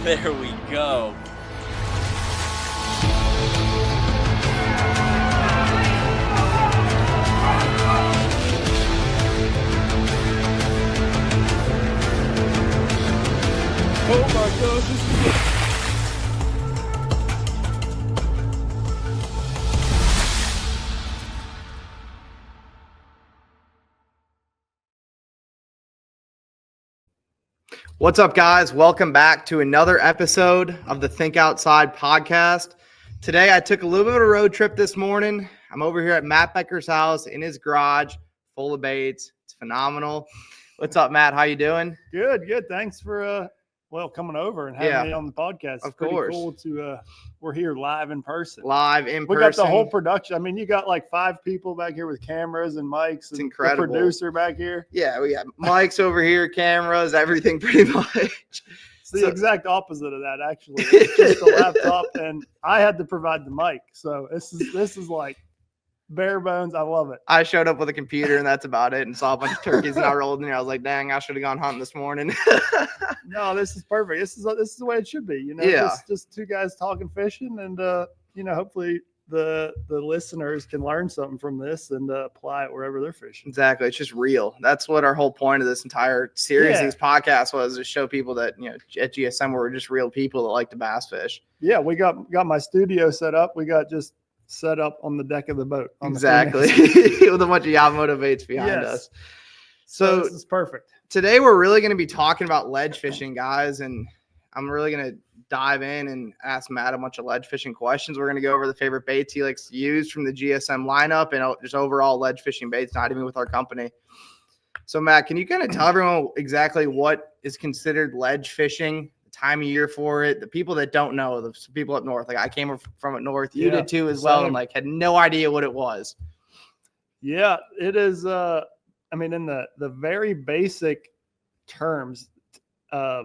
There we go. Oh my gosh, this is good. What's up, guys? Welcome back to another episode of the Think Outside podcast. Today, I took a little bit of a road trip this morning. I'm over here at Matt Becker's house in his garage, full of baits. It's phenomenal. What's up, Matt? How you doing? Good. Thanks for coming over and having me on the podcast. It's of pretty course. cool to we're here live in person. We got the whole production. I mean, you got like 5 people back here with cameras and mics. It's incredible. The producer back here. Yeah, we got mics over here, cameras, everything pretty much. It's the exact opposite of that, actually. It's just a laptop, and I had to provide the mic. So this is like bare bones. I love it. I showed up with a computer, and that's about it, and saw a bunch of turkeys, and I rolled in here. I was like, dang, I should have gone hunting this morning. No, this is perfect. This is the way it should be. You know, just 2 guys talking fishing, and hopefully the listeners can learn something from this and apply it wherever they're fishing. Exactly. It's just real. That's what our whole point of this entire series, these podcasts, was, to show people that, at GSM, we're just real people that like to bass fish. Yeah, we got my studio set up. We got just set up on the deck of the boat. Exactly. With a bunch of Yamamoto baits behind us. So this is perfect. Today we're really going to be talking about ledge fishing, guys, and I'm really going to dive in and ask Matt a bunch of ledge fishing questions. We're going to go over the favorite baits he likes to use from the GSM lineup and just overall ledge fishing baits, not even with our company. So Matt, can you kind of tell everyone exactly what is considered ledge fishing, the time of year for it, the people that don't know, the people up north? Like, I came from up north, you did too as well, and had no idea what it was. Yeah, it is. In the very basic terms, a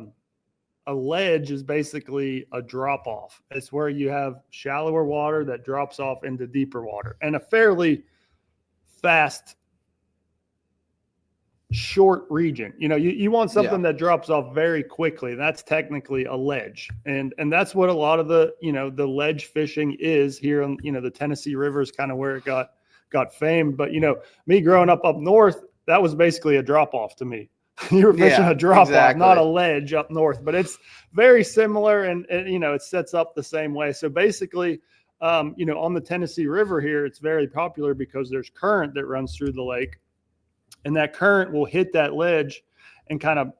ledge is basically a drop off. It's where you have shallower water that drops off into deeper water, and a fairly fast, short region. You want something that drops off very quickly. That's technically a ledge, and that's what a lot of the the ledge fishing is here on the Tennessee River is kind of where it got famed. But me growing up north, that was basically a drop off to me. You were fishing a drop off, not a ledge up north, but it's very similar, and it sets up the same way. So basically, on the Tennessee River here, it's very popular because there's current that runs through the lake, and that current will hit that ledge and kind of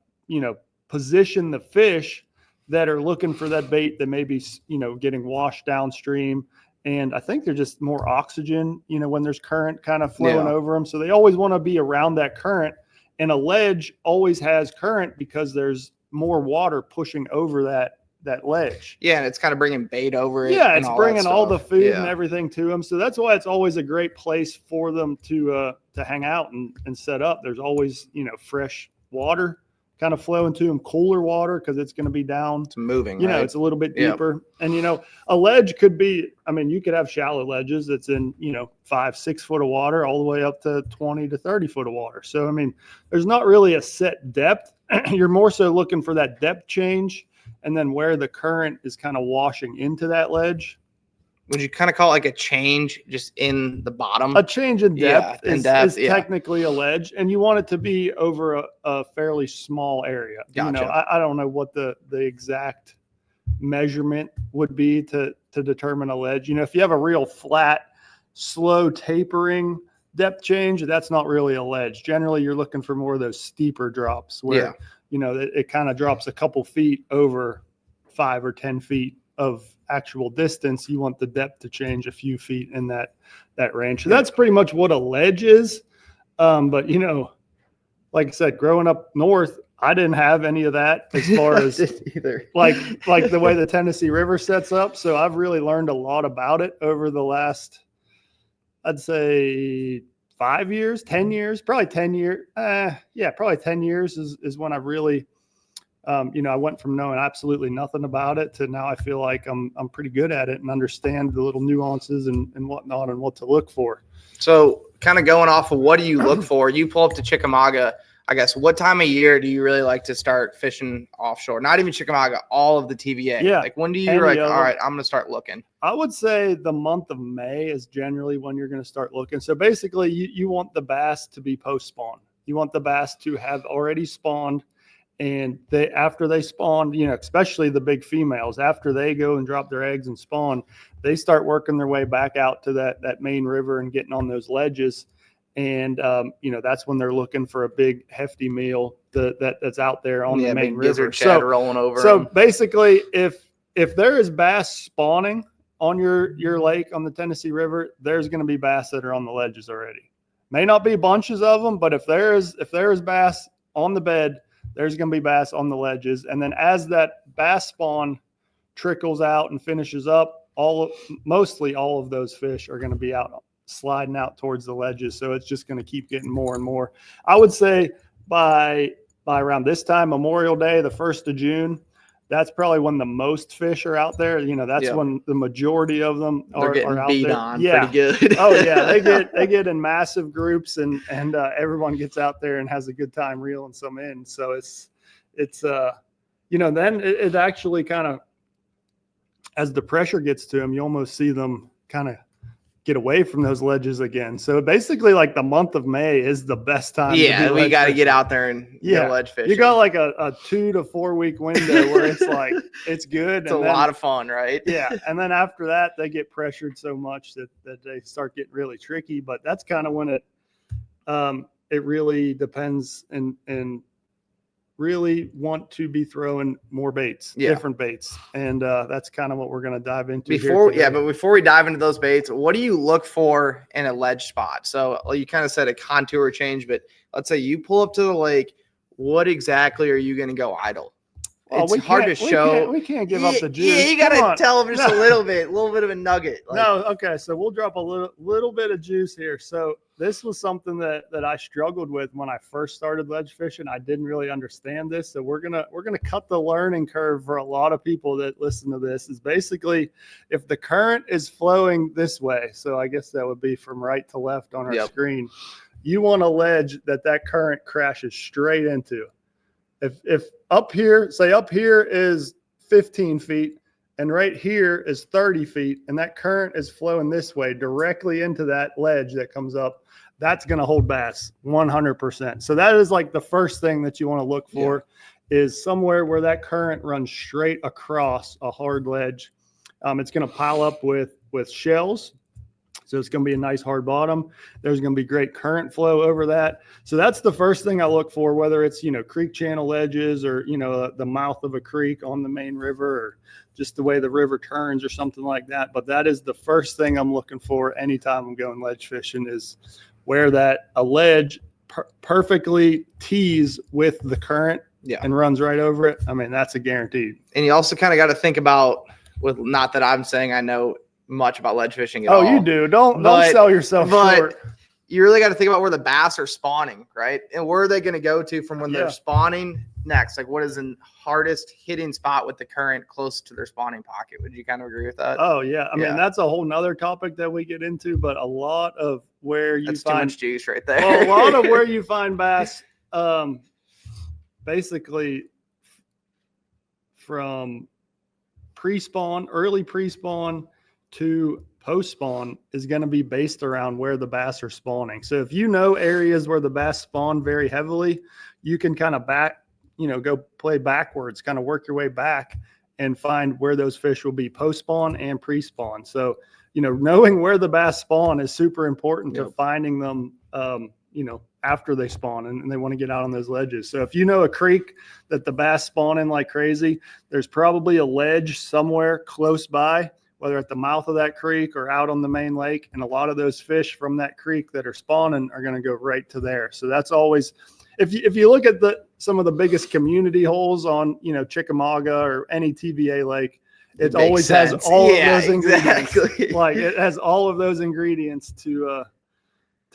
position the fish that are looking for that bait that may be getting washed downstream. And I think they're just more oxygen, when there's current kind of flowing over them. So they always want to be around that current. And a ledge always has current because there's more water pushing over that ledge. Yeah, and it's kind of bringing bait over it. Yeah, it's bringing all the food and everything to them. So that's why it's always a great place for them to hang out and set up. There's always, fresh water kind of flowing to them, cooler water because it's going to be down. It's moving, it's a little bit deeper. And, a ledge could be, you could have shallow ledges that's in, 5-6 foot of water all the way up to 20 to 30 foot of water. So, there's not really a set depth. You're more so looking for that depth change and then where the current is kind of washing into that ledge. Would you kind of call it like a change just in the bottom? A change in depth is technically a ledge, and you want it to be over a fairly small area. Gotcha. I don't know what the exact measurement would be to determine a ledge. If you have a real flat, slow tapering depth change, that's not really a ledge. Generally, you're looking for more of those steeper drops where, it kind of drops a couple feet over 5 or 10 feet of actual distance. You want the depth to change a few feet in that range. So that's pretty much what a ledge is. But like I said, growing up north, I didn't have any of that as far as either. like the way the Tennessee River sets up. So I've really learned a lot about it over the last, I'd say 5 years, 10 years, probably 10 years. Probably 10 years is when I really, I went from knowing absolutely nothing about it to now I feel like I'm pretty good at it and understand the little nuances and whatnot and what to look for. So kind of going off of what do you look for? You pull up to Chickamauga. I guess, what time of year do you really like to start fishing offshore? Not even Chickamauga, all of the TVA. Yeah. Like, when do you like, all right, I'm going to start looking? I would say the month of May is generally when you're going to start looking. So basically you want the bass to be post-spawn. You want the bass to have already spawned, and after they spawn, especially the big females, after they go and drop their eggs and spawn, they start working their way back out to that main river and getting on those ledges. And, that's when they're looking for a big hefty meal that's out there on the main river. So rolling over. So basically if there is bass spawning on your lake on the Tennessee River, there's going to be bass that are on the ledges already. May not be bunches of them, but if there is bass on the bed, there's going to be bass on the ledges. And then as that bass spawn trickles out and finishes up, mostly all of those fish are going to be out sliding out towards the ledges. So it's just going to keep getting more and more. I would say by around this time, Memorial Day, the 1st of June, that's probably when the most fish are out there. That's when the majority of them are out beat there. On pretty good. Oh yeah. They get in massive groups and everyone gets out there and has a good time reeling some in. So it's then it actually kind of, as the pressure gets to them, you almost see them kind of get away from those ledges again. So basically like the month of May is the best time. Yeah, we got to get out there and go ledge fishing. You got like a 2 to 4 week window where it's like it's good. It's a lot of fun, right? Yeah. And then after that they get pressured so much that they start getting really tricky. But that's kind of when it really depends and really want to be throwing more baits, different baits. And that's kind of what we're going to dive into but before we dive into those baits, what do you look for in a ledge spot? So you kind of said a contour change, but let's say you pull up to the lake, what exactly are you going to go idle? It's hard to show. We can't give up the juice. Yeah, you got to tell them just a little bit of a nugget. No, okay. So we'll drop a little bit of juice here. So this was something that I struggled with when I first started ledge fishing. I didn't really understand this. So we're gonna cut the learning curve for a lot of people that listen to this. Is basically if the current is flowing this way, so I guess that would be from right to left on our screen, you want a ledge that current crashes straight into. If up here is 15 feet and right here is 30 feet and that current is flowing this way directly into that ledge that comes up, that's going to hold bass 100%. So that is like the first thing that you want to look for is somewhere where that current runs straight across a hard ledge. It's going to pile up with shells. So it's going to be a nice hard bottom. There's going to be great current flow over that. So that's the first thing I look for, whether it's, creek channel ledges or, the mouth of a creek on the main river or just the way the river turns or something like that. But that is the first thing I'm looking for anytime I'm going ledge fishing is where a ledge perfectly tees with the current and runs right over it. I mean, that's a guaranteed. And you also kind of got to think about not that I'm saying I know much about ledge fishing at all. Oh, you do. Don't sell yourself short. You really got to think about where the bass are spawning, right? And where are they going to go to from when they're spawning next? Like, what is the hardest hitting spot with the current close to their spawning pocket? Would you kind of agree with that? Oh, yeah. I mean, that's a whole nother topic that we get into, but a lot of where you that's find too much juice right there. Well, a lot of where you find bass, basically from early pre-spawn to post-spawn is going to be based around where the bass are spawning. So if you know areas where the bass spawn very heavily, you can kind of go play backwards, kind of work your way back and find where those fish will be post-spawn and pre-spawn. So, knowing where the bass spawn is super important to finding them, after they spawn and they want to get out on those ledges. So if you know a creek that the bass spawn in like crazy, there's probably a ledge somewhere close by, whether at the mouth of that creek or out on the main lake. And a lot of those fish from that creek that are spawning are going to go right to there. So that's always, if you look at some of the biggest community holes on, Chickamauga or any TVA lake, it always has all of those ingredients. Exactly. Like it has all of those ingredients to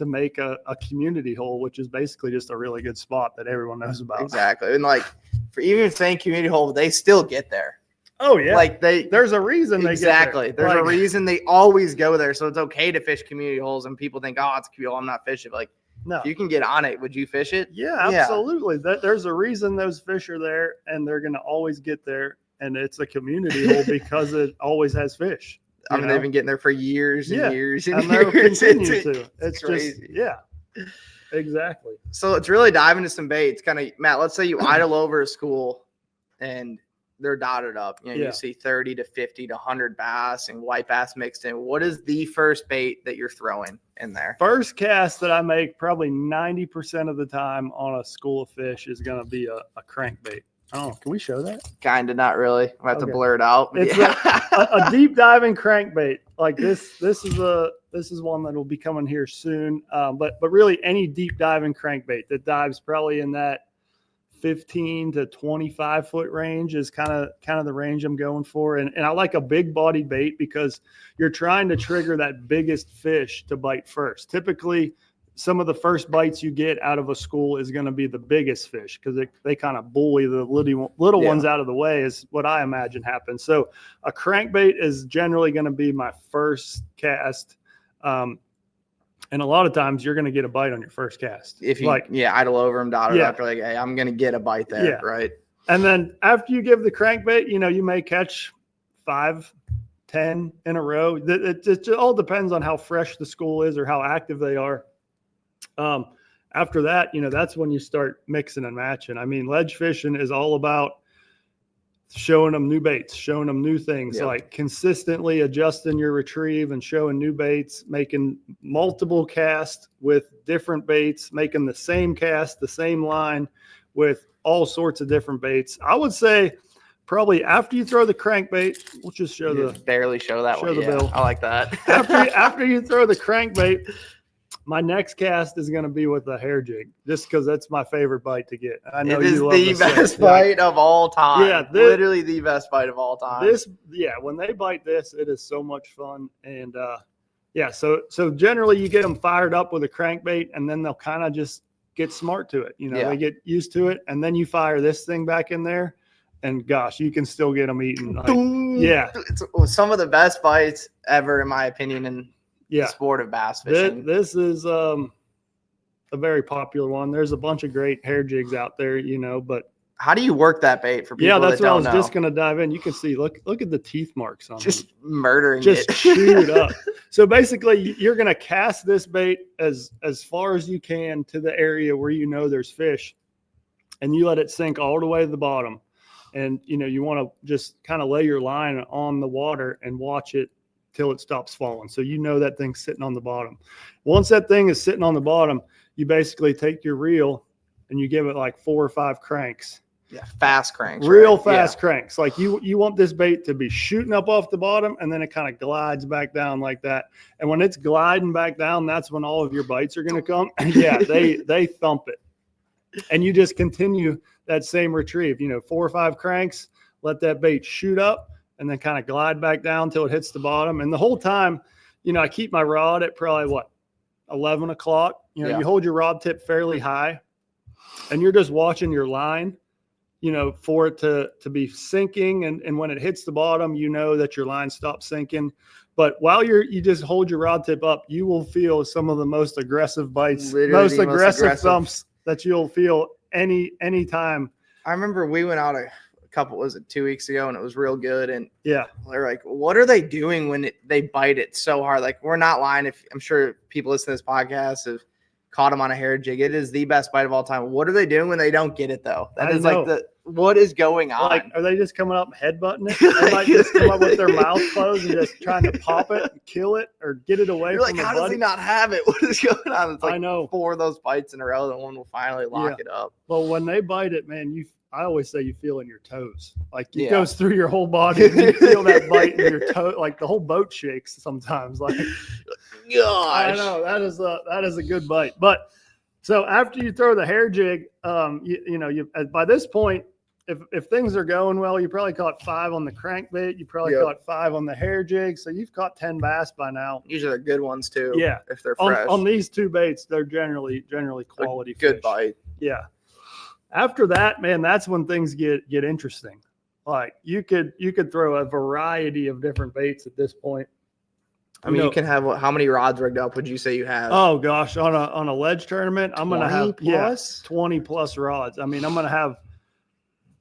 make a community hole, which is basically just a really good spot that everyone knows about. Exactly. And like for even saying community hole, they still get there. Oh yeah. Like there's a reason they get there. There's a reason they always go there. So it's okay to fish community holes and people think, oh, it's cool, I'm not fishing. But like No. If you can get on it, would you fish it? Yeah, absolutely. There's a reason those fish are there, and they're going to always get there. And it's a community hole because it always has fish. I mean, they've been getting there for years and years and they'll years. continue to. It's crazy. Just, exactly. So it's really diving into some baits. Kind of, Matt, let's say you idle over a school and they're dotted up. You see 30 to 50 to 100 bass and white bass mixed in. What is the first bait that you're throwing in there? First cast that I make probably 90% of the time on a school of fish is going to be a crankbait. Oh, can we show that? Kind of, not really. I'm about to blur it out. It's a deep diving crankbait. Like this is one that will be coming here soon. But really any deep diving crankbait that dives probably in that 15 to 25 foot range is kind of the range I'm going for. And I like a big body bait because you're trying to trigger that biggest fish to bite first. Typically, some of the first bites you get out of a school is going to be the biggest fish because they kind of bully the little ones out of the way is what I imagine happens. So a crankbait is generally going to be my first cast. And a lot of times you're going to get a bite on your first cast. If you idle over them, dot it up, you're like, hey, I'm going to get a bite there, right? And then after you give the crankbait, you may catch 5, 10 in a row. It all depends on how fresh the school is or how active they are. After that, that's when you start mixing and matching. I mean, ledge fishing is all about showing them new baits, showing them new things, like consistently adjusting your retrieve and showing new baits, making multiple casts with different baits, making the same cast, the same line with all sorts of different baits. I would say probably after you throw the crankbait, we'll just barely show that one. The bill. I like that. after you throw the crankbait, my next cast is going to be with a hair jig, just because that's my favorite bite to get. I know it is the best bite of all time. Yeah, literally the best bite of all time. When they bite this, it is so much fun. And so generally you get them fired up with a crankbait, and then they'll kind of just get smart to it. They get used to it, and then you fire this thing back in there, and gosh, you can still get them eating. It's some of the best bites ever, in my opinion. And the sport of bass fishing. This is a very popular one. There's a bunch of great hair jigs out there, but how do you work that bait for people that's that don't know? I was just going to dive in. You can see, look at the teeth marks on just them. Murdering just it. Chewed up. So basically you're going to cast this bait as far as you can to the area where there's fish, and you let it sink all the way to the bottom. And you want to just kind of lay your line on the water and watch it till it stops falling. So that thing's sitting on the bottom. Once that thing is sitting on the bottom, you basically take your reel and you give it like 4 or 5 cranks. Yeah, fast cranks. Real fast cranks. Like you want this bait to be shooting up off the bottom, and then it kind of glides back down like that. And when it's gliding back down, that's when all of your bites are going to come. They thump it. And you just continue that same retrieve, 4 or 5 cranks, let that bait shoot up, and then kind of glide back down till it hits the bottom. And the whole time, I keep my rod at probably 11 o'clock. You hold your rod tip fairly high, and you're just watching your line, for it to be sinking. And when it hits the bottom, that your line stops sinking. But while you just hold your rod tip up, you will feel some of the most aggressive bites, most aggressive thumps that you'll feel any time. I remember we went out a couple, was it 2 weeks ago, and it was real good. And they're like, what are they doing when they bite it so hard? Like, we're not lying. If I'm sure people listening to this podcast have caught them on a hair jig, it is the best bite of all time. What are they doing when they don't get it though? That is like what is going on? Like, are they just coming up and headbutting it? They might just come up with their mouth closed and just trying to pop it, and kill it, or get it away. You're like, how does he not have it? What is going on? It's like I know 4 of those bites in a row, and one will finally lock it up. Well, when they bite it, man, I always say you feel in your toes. Like it goes through your whole body, and you feel that bite in your toe. Like the whole boat shakes sometimes. Like, gosh, I know that is a good bite. But so after you throw the hair jig, you by this point, if things are going well, you probably caught 5 on the crankbait. You probably caught 5 on the hair jig. So you've caught 10 bass by now. Usually they're good ones too. Yeah, if they're fresh. On these 2 baits, they're generally quality fish. Good bite. Yeah. After that, man, that's when things get interesting. Like you could throw a variety of different baits at this point. I mean, you can have how many rods rigged up would you say you have? Oh gosh, on a ledge tournament, I'm gonna have 20 plus rods. I mean, I'm gonna have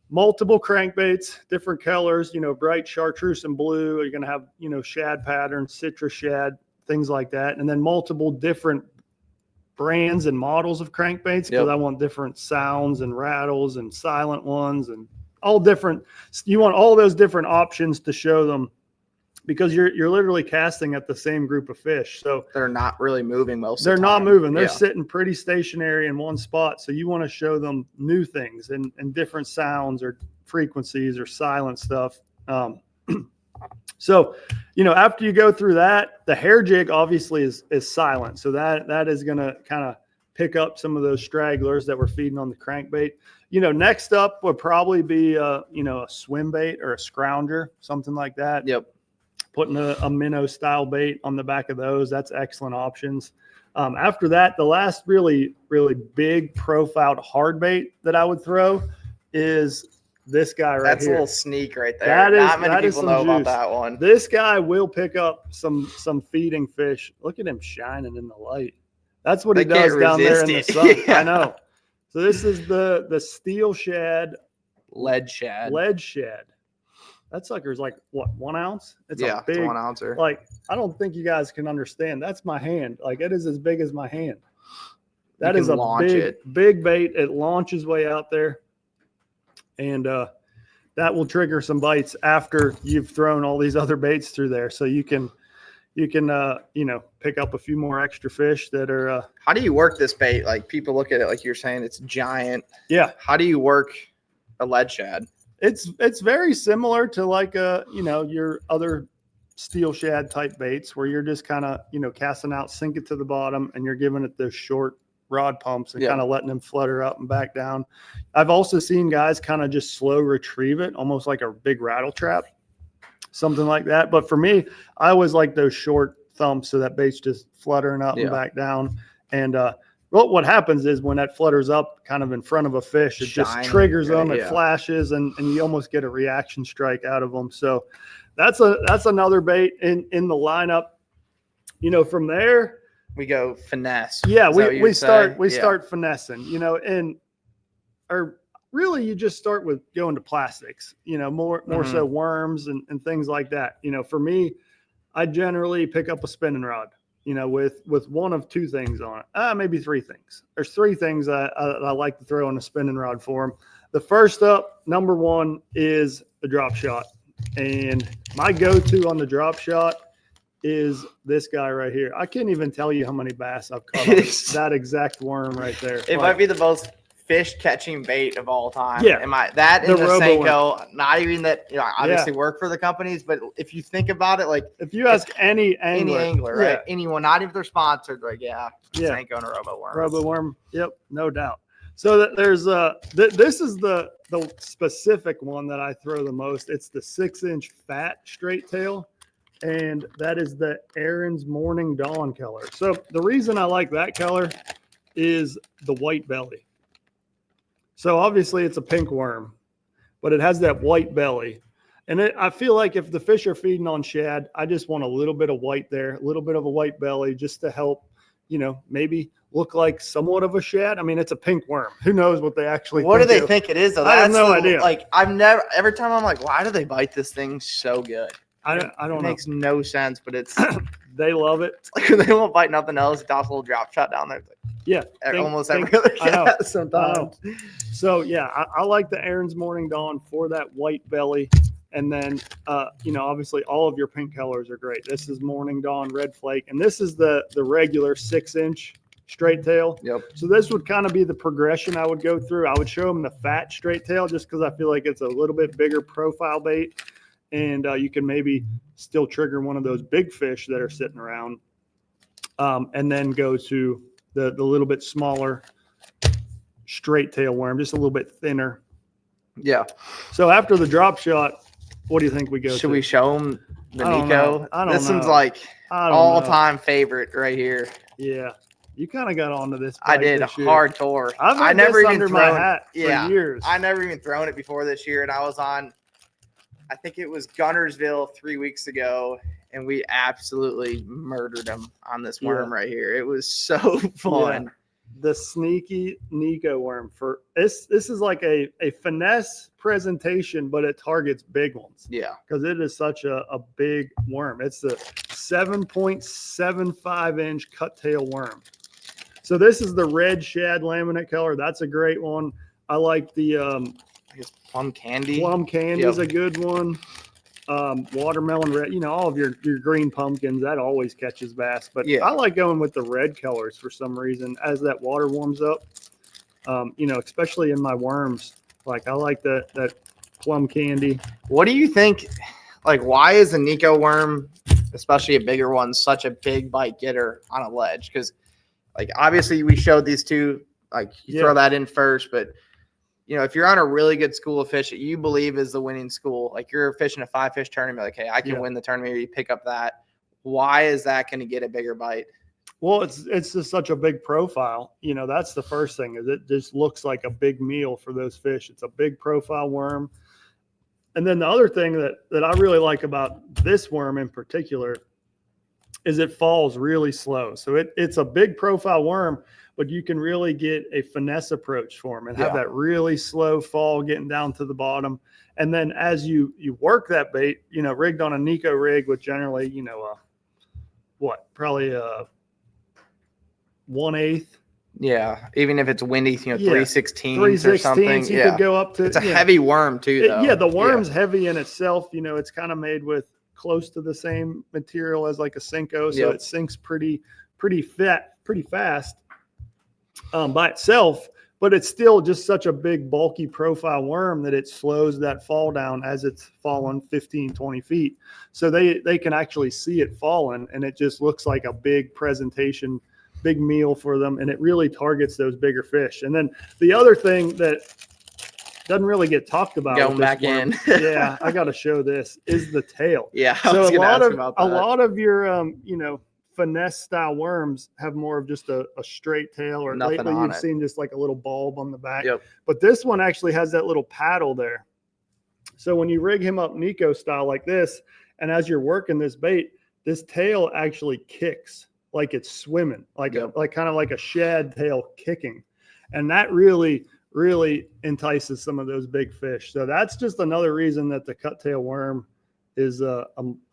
multiple crankbaits, different colors, bright chartreuse and blue. You're gonna have, shad patterns, citrus shad, things like that, and then multiple different brands and models of crankbaits because I want different sounds and rattles and silent ones and all different. You want all those different options to show them, because you're literally casting at the same group of fish. So they're not really moving most of the time. They're not moving. They're yeah. sitting pretty stationary in one spot. So you want to show them new things and different sounds or frequencies or silent stuff. So, after you go through that, the hair jig obviously is silent. So that is going to kind of pick up some of those stragglers that we're feeding on the crankbait. Next up would probably be, a swim bait or a scrounger, something like that. Yep. Putting a minnow style bait on the back of those. That's excellent options. After that, the last really, really big profiled hard bait that I would throw is this guy right here. That's a little sneak right there. Not many people know about that one. This guy will pick up some feeding fish. Look at him shining in the light. That's what he does down there in the sun. Yeah. I know. So this is the steel shad. Lead shad. That sucker's like what, 1 ounce? It's a big, it's 1 ouncer. Like, I don't think you guys can understand. That's my hand. Like, it is as big as my hand. That is a big bait. It launches way out there, and that will trigger some bites after you've thrown all these other baits through there. So you can pick up a few more extra fish that are. How do you work this bait? Like, people look at it like you're saying it's giant. Yeah. How do you work a lead shad? It's very similar to like your other steel shad type baits, where you're just kind of casting out, sink it to the bottom, and you're giving it those short rod pumps and kind of letting them flutter up and back down. I've also seen guys kind of just slow retrieve it, almost like a big rattle trap, something like that. But for me, I always like those short thumps, so that bait's just fluttering up and back down. And what happens is when that flutters up kind of in front of a fish, it just triggers them, it flashes, and you almost get a reaction strike out of them. So that's another bait in the lineup. From there, we go finesse. Yeah, we start finessing, or really you just start with going to plastics, more so worms and things like that. For me, I generally pick up a spinning rod, with one of two things on it, maybe three things. There's three things I like to throw on a spinning rod for them. The first up, number one, is the drop shot. And my go-to on the drop shot is this guy right here. I can't even tell you how many bass I've caught on that exact worm right there. It might be the most fish catching bait of all time. Yeah. That and the Senko, not even that, obviously work for the companies, but if you think about it, like if you ask any angler, right? Anyone, not even if they're sponsored, like Senko and a robo worm. Yep, no doubt. So there's this is the specific one that I throw the most. It's the 6-inch fat straight tail. And that is the Aaron's Morning Dawn color. So the reason I like that color is the white belly. So obviously it's a pink worm, but it has that white belly. And I feel like if the fish are feeding on shad, I just want a little bit of white there, a little bit of a white belly, just to help, maybe look like somewhat of a shad. I mean, it's a pink worm. Who knows what they actually What do they think it is, though? I have no idea. Like, every time I'm like, why do they bite this thing so good? I don't know. It makes no sense, but it's they love it. It's like they won't bite nothing else. Toss a little drop shot down there. Almost every other cat sometimes. So I like the Aaron's Morning Dawn for that white belly, and then obviously all of your pink colors are great. This is Morning Dawn Red Flake, and this is the regular 6-inch straight tail. Yep. So this would kind of be the progression I would go through. I would show them the fat straight tail just because I feel like it's a little bit bigger profile bait. And you can maybe still trigger one of those big fish that are sitting around, and then go to the little bit smaller straight tail worm, just a little bit thinner. Yeah. So after the drop shot, what do you think we go to? Should we show them the Nico? I don't know. This one's like all-time favorite right here. Yeah. You kind of got onto this. I did a hard tour. I never even thrown my hat for years. I never even thrown it before this year, and I was on, I think it was Gunnersville 3 weeks ago, and we absolutely murdered him on this worm right here. It was so fun. Yeah. The sneaky Nico worm for this is like a finesse presentation, but it targets big ones. Yeah. Because it is such a big worm. It's the 7.75 inch cut tail worm. So this is the red shad laminate color. That's a great one. I like the I guess plum candy. Plum candy is a good one. Watermelon red, all of your green pumpkins, that always catches bass. But I like going with the red colors for some reason as that water warms up. Especially in my worms. Like I like that plum candy. What do you think? Like, why is the Nico worm, especially a bigger one, such a big bite getter on a ledge? Because, like, obviously we showed these two. Like, you throw that in first, but if you're on a really good school of fish that you believe is the winning school, like you're fishing a 5-fish tournament, like, hey, I can win the tournament, or you pick up that. Why is that going to get a bigger bite? Well, it's just such a big profile. That's the first thing, is it just looks like a big meal for those fish. It's a big profile worm. And then the other thing that I really like about this worm in particular is it falls really slow. So it's a big profile worm, but you can really get a finesse approach for them and have that really slow fall getting down to the bottom. And then as you work that bait, rigged on a Nico rig with generally, probably a 1/8. Yeah, even if it's windy, 3/16 or 3/16 something. You could go up to. It's a heavy worm too, though. The worm's heavy in itself. It's kind of made with close to the same material as like a Senko, so it sinks pretty fast by itself. But it's still just such a big, bulky profile worm that it slows that fall down as it's falling 15, 20 feet. So they can actually see it falling, and it just looks like a big presentation, big meal for them, and it really targets those bigger fish. And then the other thing that doesn't really get talked about, going back in, I got to show this, is the tail. Yeah, so a lot of your finesse style worms have more of just a straight tail, or lately you've seen just like a little bulb on the back. But this one actually has that little paddle there. So when you rig him up Nico style like this, and as you're working this bait, this tail actually kicks like it's swimming, like kind of like a shad tail kicking, and that really entices some of those big fish. So that's just another reason that the cut tail worm is a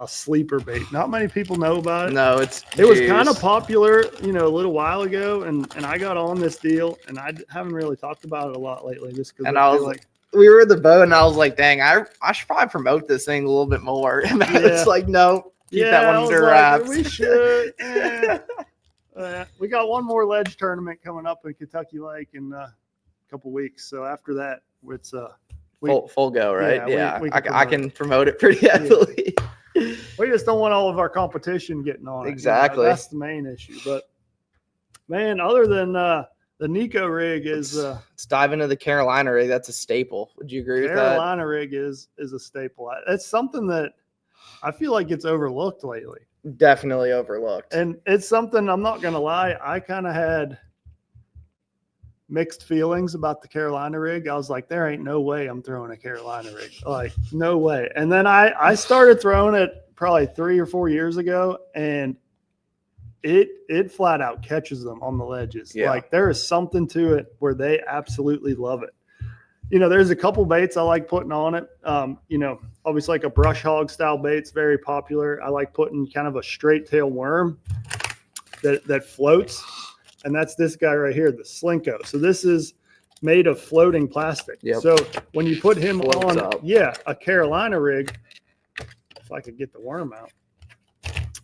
sleeper bait. Not many people know about it. No, it was kind of popular, a little while ago, and I got on this deal, and I haven't really talked about it a lot lately, just because I was like, we were at the boat, and I was like, dang, I should probably promote this thing a little bit more. And it's like, no, keep that one under wraps. We should. We got one more ledge tournament coming up in Kentucky Lake in a couple weeks. So after that, it's full go, right? Yeah, I can promote it pretty heavily. We just don't want all of our competition getting on it. Exactly. That's the main issue. But man, other than the Nico rig let's dive into the Carolina rig. That's a staple. Would you agree with that? Carolina rig is a staple. It's something that I feel like it's overlooked lately. Definitely overlooked. And it's something, I'm not going to lie, I kind of had mixed feelings about the Carolina rig. I was like, there ain't no way I'm throwing a Carolina rig. Like, no way. And then I started throwing it probably 3 or 4 years ago, and it flat out catches them on the ledges. Yeah. Like, there is something to it where they absolutely love it. There's a couple baits I like putting on it. Obviously like a brush hog style bait's very popular. I like putting kind of a straight tail worm that floats. And that's this guy right here, the Slinko. So this is made of floating plastic. Yep. So when you put him Floats on, up. a Carolina rig, if I could get the worm out,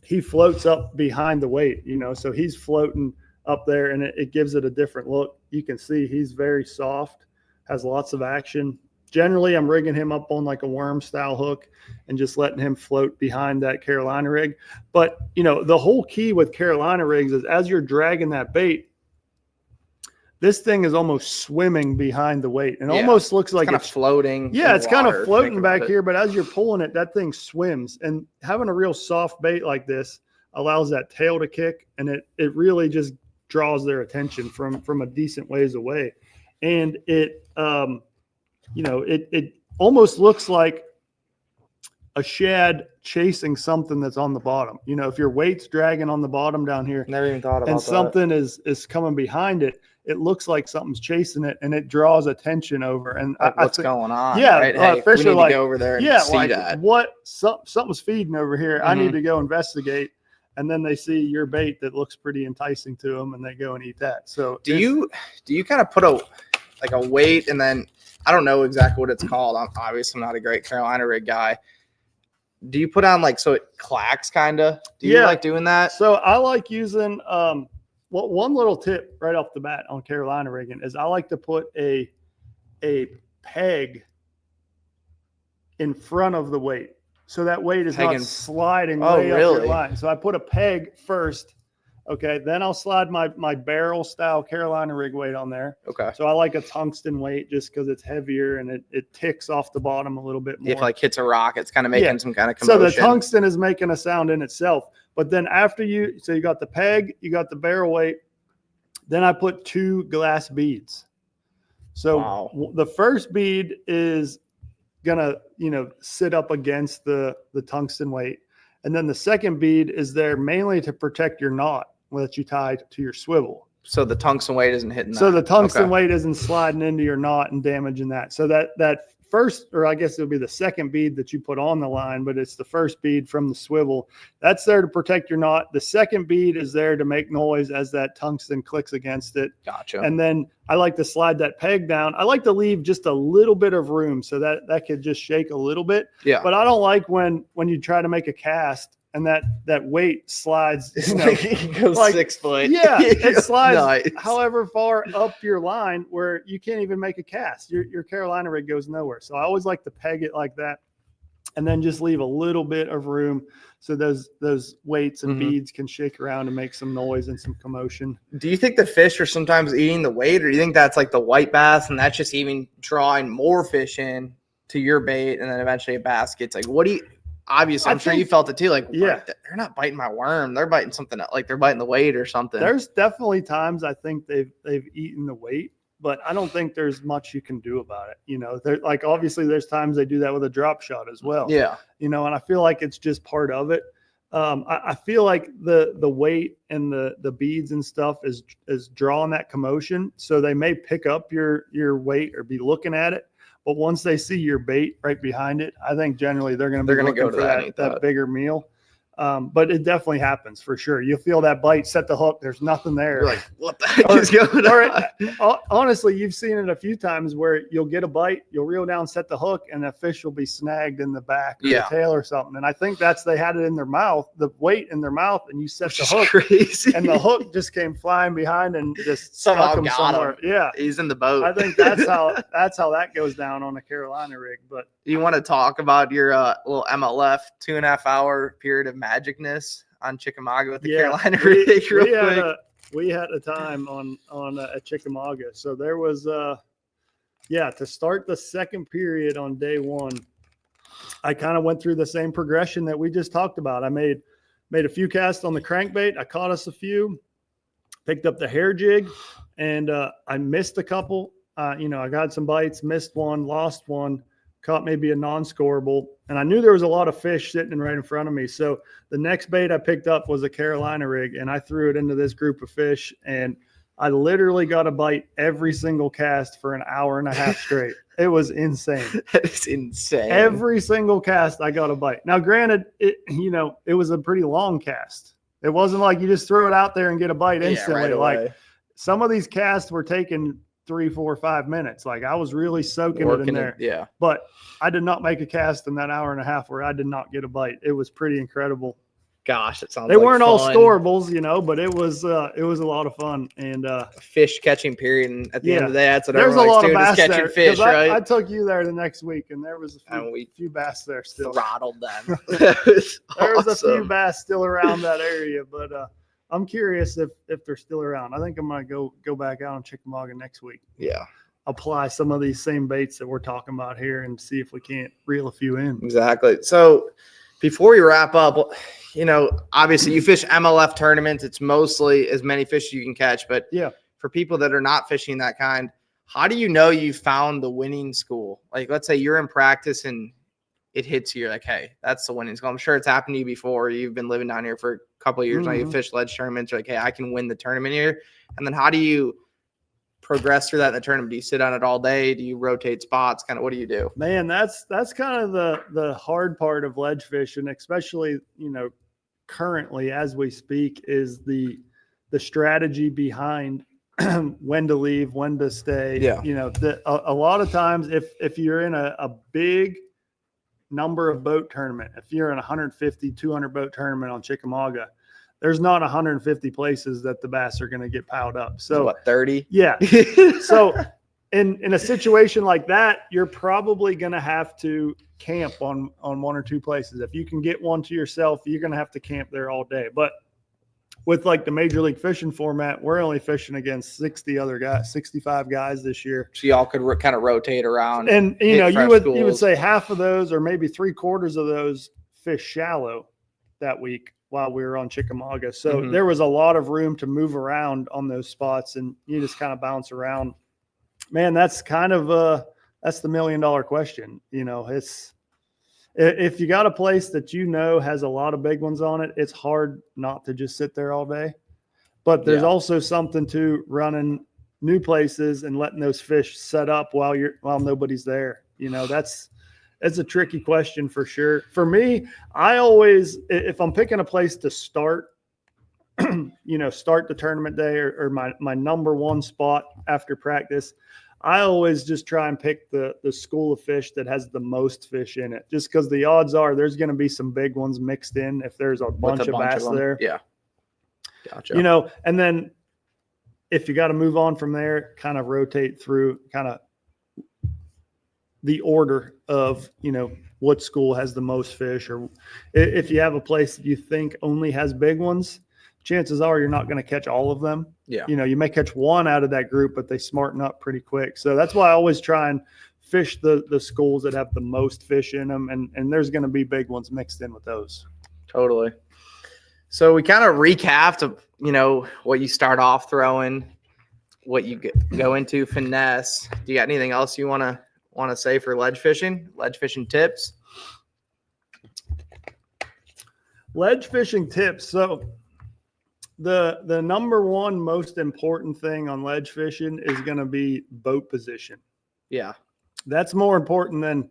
he floats up behind the weight, so he's floating up there, and it gives it a different look. You can see he's very soft, has lots of action. Generally, I'm rigging him up on like a worm style hook and just letting him float behind that Carolina rig. But, the whole key with Carolina rigs is as you're dragging that bait, this thing is almost swimming behind the weight, and almost looks like it's floating. Yeah, it's kind of floating back here, but as you're pulling it, that thing swims. And having a real soft bait like this allows that tail to kick, and it really just draws their attention from a decent ways away. And it almost looks like a shad chasing something that's on the bottom. You know, if your weight's dragging on the bottom down here, Never even thought about and that. something is coming behind it, it looks like something's chasing it, and it draws attention over. And Like, I what's think, going on? yeah, right? Hey, fish we are need like, to go over there and yeah, see like that. what something's feeding over here. I Mhm. need to go investigate. And then they see your bait that looks pretty enticing to them, and they go and eat that. So Do you kind of put a weight, and then I don't know exactly what it's called. I'm not a great Carolina rig guy. Do you put on like so it clacks kind of? Do you like doing that? So I like using one little tip right off the bat on Carolina rigging is I like to put a peg in front of the weight. So that weight is not sliding way up your line. So I put a peg first. Okay. Then I'll slide my barrel style Carolina rig weight on there. Okay. So I like a tungsten weight just because it's heavier and it ticks off the bottom a little bit more. If like hits a rock, it's kind of making some kind of commotion. So the tungsten is making a sound in itself. But then after you got the peg, you got the barrel weight. Then I put 2 glass beads. So the first bead is gonna sit up against the tungsten weight, and then the second bead is there mainly to protect your knot that you tie to your swivel. So the tungsten weight isn't hitting that. So the tungsten weight isn't sliding into your knot and damaging that. So that first, or I guess it'll be the second bead that you put on the line, but it's the first bead from the swivel. That's there to protect your knot. The second bead is there to make noise as that tungsten clicks against it. Gotcha. And then I like to slide that peg down. I like to leave just a little bit of room so that could just shake a little bit. Yeah. But I don't like when you try to make a cast and that weight slides. It goes like 6 foot. Yeah, it slides however far up your line where you can't even make a cast. Your Carolina rig goes nowhere. So I always like to peg it like that, and then just leave a little bit of room so those weights and beads can shake around and make some noise and some commotion. Do you think the fish are sometimes eating the weight, or do you think that's like the white bass and that's just even drawing more fish in to your bait, and then eventually a bass gets like, what do you? Obviously, I'm sure you felt it too. Like, yeah, they're not biting my worm; they're biting something like they're biting the weight or something. There's definitely times I think they've eaten the weight, but I don't think there's much you can do about it. They're like, obviously there's times they do that with a drop shot as well. Yeah. And I feel like it's just part of it. I feel like the weight and the beads and stuff is drawing that commotion. So they may pick up your weight or be looking at it. But once they see your bait right behind it, I think generally they're going to be looking for that bigger meal. But it definitely happens for sure. You'll feel that bite, set the hook. There's nothing there. You're like, what the heck is going on? Honestly, you've seen it a few times where you'll get a bite, you'll reel down, set the hook, and a fish will be snagged in the back or the tail or something. And I think they had it in their mouth, the weight in their mouth, and you set the hook. Crazy. And the hook just came flying behind and just somehow got him. Yeah. He's in the boat. I think that's how that goes down on a Carolina rig. But you want to talk about your little MLF 2.5 hour period of magicness on Chickamauga with the Carolina rig real quick? We had a time on at Chickamauga. So there was to start the second period on day one, I kind of went through the same progression that we just talked about. I made a few casts on the crankbait. I caught us a few, picked up the hair jig, and I missed a couple. I got some bites, missed one, lost one, caught maybe a non-scoreable, and I knew there was a lot of fish sitting right in front of me. So the next bait I picked up was a Carolina rig, and I threw it into this group of fish, and I literally got a bite every single cast for an hour and a half straight. It was insane. That is insane. Every single cast I got a bite. Now, granted, it was a pretty long cast. It wasn't like you just throw it out there and get a bite instantly. Right away. Like some of these casts were taking 3, 4, 5 minutes. Like I was really soaking it in there. Yeah. But I did not make a cast in that hour and a half where I did not get a bite. It was pretty incredible. Gosh, it sounds they like weren't fun. all scoreables, but it was a lot of fun. And a fish catching period. And at the end of the day, that's what there's everyone a lot likes of bass doing, is catching there, fish, right? I took you there the next week, and there was a few bass there still. Throttled them. There was a few bass still around that area, but I'm curious if they're still around. I think I'm gonna go back out on Chickamauga next week. Yeah. Apply some of these same baits that we're talking about here and see if we can't reel a few in. Exactly. So before we wrap up, obviously you fish MLF tournaments. It's mostly as many fish as you can catch. But for people that are not fishing that kind, how do you know you found the winning school? Like, let's say you're in practice and, it hits you, you're like, hey, that's the winning goal. I'm sure it's happened to you before. You've been living down here for a couple of years now. You fish ledge tournaments. You're like, hey, I can win the tournament here. And then how do you progress through that in the tournament? Do you sit on it all day? Do you rotate spots? Kind of what do you do? Man, that's kind of the hard part of ledge fishing, especially, currently as we speak, is the strategy behind when to leave, when to stay. Yeah. A lot of times if you're in a big number of boat tournament, if you're in a 150, 200 boat tournament on Chickamauga, there's not 150 places that the bass are going to get piled up. So what, 30? Yeah. So in a situation like that, you're probably going to have to camp on one or two places. If you can get one to yourself, you're going to have to camp there all day. But with like the Major League Fishing format, we're only fishing against 65 guys this year. So y'all could kind of rotate around. And you would say half of those, or maybe 3/4 of those, fish shallow that week while we were on Chickamauga. So there was a lot of room to move around on those spots, and you just kind of bounce around. Man, that's kind of that's the $1 million question. It's, if you got a place that has a lot of big ones on it, it's hard not to just sit there all day. But there's also something to running new places and letting those fish set up while nobody's there. It's a tricky question for sure. For me, I always, if I'm picking a place to start, start the tournament day or my number one spot after practice, I always just try and pick the school of fish that has the most fish in it, just because the odds are there's going to be some big ones mixed in if there's a bunch of bass there. Yeah. Gotcha. And then if you got to move on from there, kind of rotate through kind of the order of, what school has the most fish, or if you have a place that you think only has big ones, chances are you're not going to catch all of them. Yeah. You may catch one out of that group, but they smarten up pretty quick. So that's why I always try and fish the schools that have the most fish in them. And there's going to be big ones mixed in with those. Totally. So we kind of recapped of, what you start off throwing, what you go into finesse. Do you got anything else you want to say for ledge fishing tips? Ledge fishing tips. So the number one most important thing on ledge fishing is going to be boat position. Yeah. That's more important than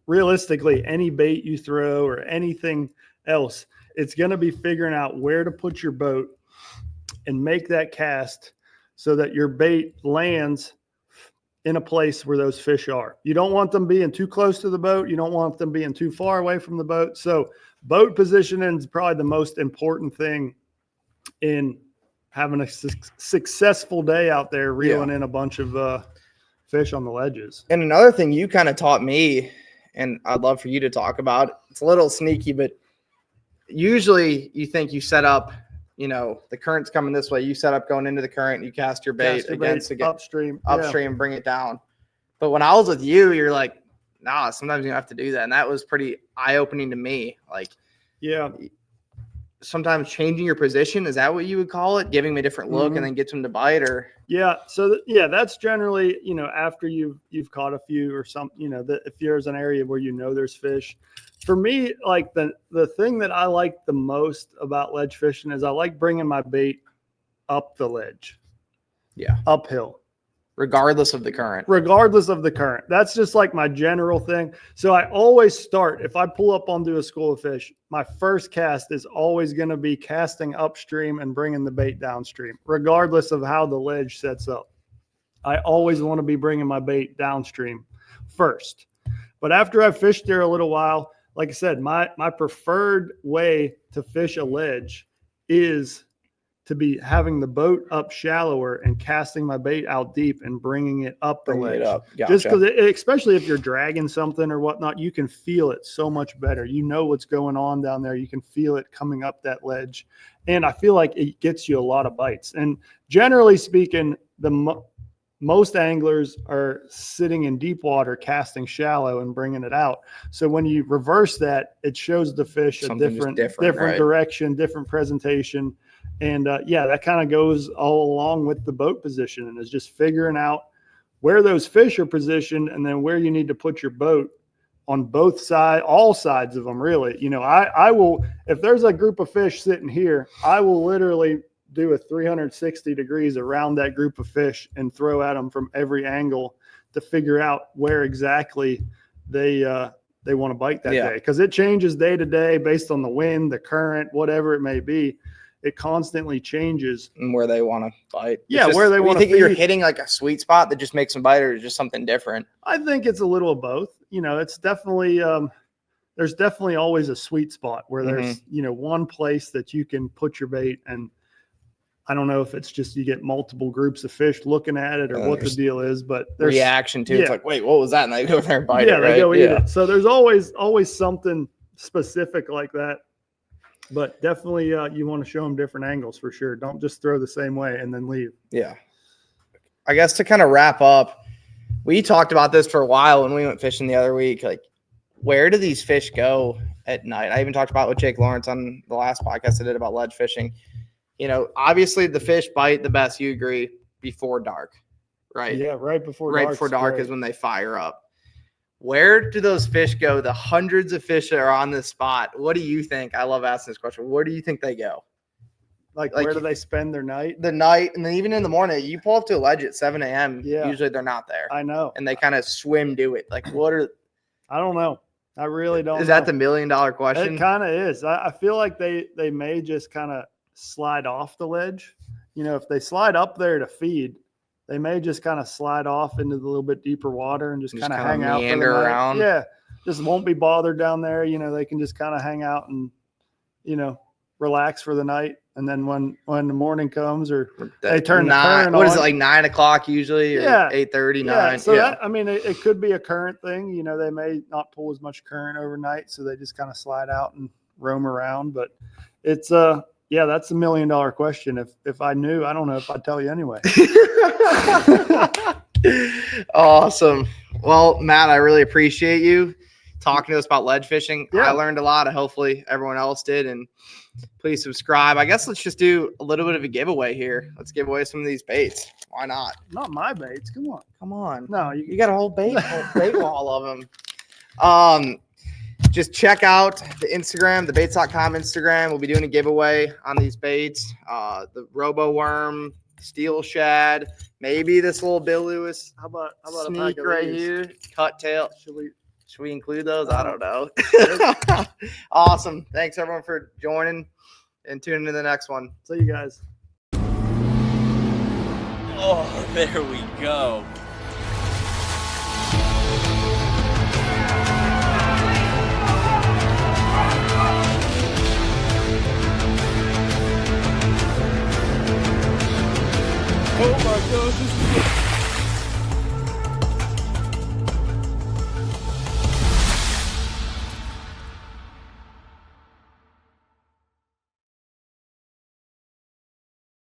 realistically any bait you throw or anything else. It's going to be figuring out where to put your boat and make that cast so that your bait lands in a place where those fish are. You don't want them being too close to the boat. You don't want them being too far away from the boat. So boat positioning is probably the most important thing in having a successful day out there, reeling in a bunch of fish on the ledges. And another thing you kind of taught me, and I'd love for you to talk about, it's a little sneaky, but usually you think you set up, the current's coming this way, you set up going into the current, you cast your bait against upstream, bring it down. But when I was with you, you're like, nah, sometimes you have to do that. And that was pretty eye-opening to me. Like, yeah, sometimes changing your position, is that what you would call it? Giving me a different look and then get them to bite, or? Yeah. So that's generally, after you've caught a few or some, if there's an area where there's fish. For me, like the thing that I like the most about ledge fishing is I like bringing my bait up the ledge. Yeah. Uphill. Regardless of the current. That's just like my general thing. So I always start, if I pull up onto a school of fish, my first cast is always going to be casting upstream and bringing the bait downstream, regardless of how the ledge sets up. I always want to be bringing my bait downstream first. But after I've fished there a little while, like I said, my preferred way to fish a ledge is to be having the boat up shallower and casting my bait out deep and bringing it up the ledge. Gotcha. Just because, especially if you're dragging something or whatnot, you can feel it so much better. You know what's going on down there. You can feel it coming up that ledge. And I feel like it gets you a lot of bites. And generally speaking, most anglers are sitting in deep water, casting shallow and bringing it out. So when you reverse that, it shows the fish a different right? Direction, different presentation. And that kind of goes all along with the boat position, and is just figuring out where those fish are positioned and then where you need to put your boat on both sides, all sides of them, really. You know, I will, if there's a group of fish sitting here, I will literally do a 360 degrees around that group of fish and throw at them from every angle to figure out where exactly they want to bite that day. Because it changes day to day based on the wind, the current, whatever it may be. It constantly changes. And where they want to bite. Yeah, where they want to. You think you're hitting like a sweet spot that just makes them bite, or just something different? I think it's a little of both. You know, it's definitely there's definitely always a sweet spot where there's you know, one place that you can put your bait, and I don't know if it's just you get multiple groups of fish looking at it or what the deal is, but there's reaction to it's like, wait, what was that? And they go there and bite it. Yeah, they go eat it. So there's always something specific like that. But definitely you want to show them different angles for sure. Don't just throw the same way and then leave. Yeah. I guess to kind of wrap up, we talked about this for a while when we went fishing the other week. Like, where do these fish go at night? I even talked about with Jake Lawrence on the last podcast I did about ledge fishing. You know, obviously the fish bite the best, you agree, before dark, right? Yeah, right before dark is when they fire up. Where do those fish go? The hundreds of fish that are on this spot. What do you think? I love asking this question. Where do you think they go? Like where do they spend their night? The night, and then even in the morning, you pull up to a ledge at 7 a.m. Yeah. Usually they're not there. I know. And they kind of swim to it. Like, what are? I don't know. I really don't. Is that the $1 million question? It kind of is. I feel like they may just kind of slide off the ledge. You know, if they slide up there to feed, they may just kind of slide off into the little bit deeper water and just kind of hang out, meander around. Yeah, just won't be bothered down there. You know, they can just kind of hang out and, you know, relax for the night. And then when the morning comes, or they turn the current on. What is it, like 9 o'clock usually? Or yeah, 8:30, 9. Yeah. So that, I mean, it could be a current thing. You know, they may not pull as much current overnight, so they just kind of slide out and roam around. But it's yeah, that's $1 million question. If I knew, I don't know if I'd tell you anyway. Awesome. Well, Matt, I really appreciate you talking to us about ledge fishing. Yeah. I learned a lot. Hopefully everyone else did. And please subscribe. I guess let's just do a little bit of a giveaway here. Let's give away some of these baits. Why not? Not my baits. Come on. Come on. No, you got a whole bait wall of them. Just check out the Instagram, the baits.com Instagram. We'll be doing a giveaway on these baits. The Robo Worm, Steel Shad, maybe this little Bill Lewis. How about sneak right here? Cut tail. Should we include those? I don't know. Awesome. Thanks everyone for joining and tuning in to the next one. See you guys. Oh, there we go.